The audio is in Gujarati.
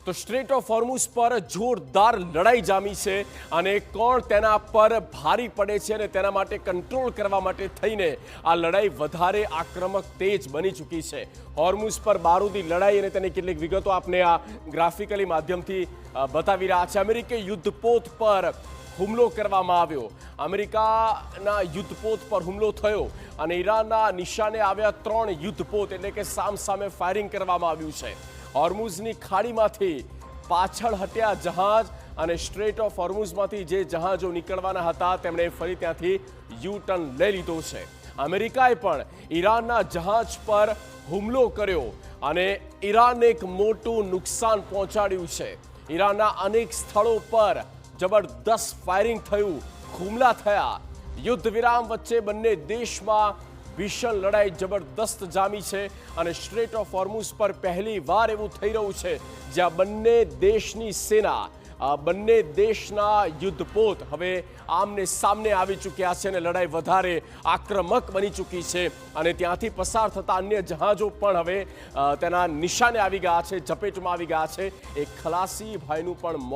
તો સ્ટ્રેટ ઓફ હોર્મુઝ પર જોરદાર લડાઈ જામી છે અને કોણ તેના પર ભારી પડે છે અને તેના માટે કંટ્રોલ કરવા માટે થઈને આ લડાઈ વધારે આક્રમક તેજ બની ચૂકી છે। હોર્મુઝ પર બારૂદી લડાઈ અને તેની કેટલીક વિગતો આપને આ ગ્રાફિકલી માધ્યમથી બતાવી રહ્યા છે। અમેરિકી યુદ્ધપોત પર હુમલો કરવામાં આવ્યો, અમેરિકાના યુદ્ધપોત પર હુમલો થયો અને ઈરાનના નિશાને આવ્યા 3 યુદ્ધપોત એટલે કે સામસામે ફાયરિંગ કરવામાં આવ્યું છે। હોર્મુઝની ખાડીમાંથી પાછળ હટ્યા જહાજ અને સ્ટ્રેટ ઓફ હોર્મુઝમાંથી જે જહાજો નીકળવાના હતા તેમણે ફરી ત્યાંથી યુ ટર્ન લઈ લીધો છે। અમેરિકાએ પણ ઈરાનના જહાજ પર હુમલો કર્યો અને ઈરાનને એક મોટું નુકસાન પહોંચાડ્યું છે। ઈરાનના અનેક સ્થળો પર જબરદસ્ત ફાયરિંગ થયું, હુમલા થયા। યુદ્ધ વિરામ વચ્ચે બંને દેશમાં ભીષણ લડાઈ જબરદસ્ત જામી છે અને સ્ટ્રેટ ઓફ હોર્મુઝ પર પહેલી વાર એવું થઈ રહ્યું છે જ્યાં બંને દેશની સેના, બંને દેશના યુદ્ધપોત હવે આમને સામને આવી ચૂક્યા છે અને લડાઈ વધારે આક્રમક બની ચૂકી છે અને ત્યાંથી પસાર થતા અન્ય જહાજો પણ હવે તેના નિશાને આવી ગયા છે, ઝપેટમાં આવી ગયા છે। એક ખલાસી ભાઈનું પણ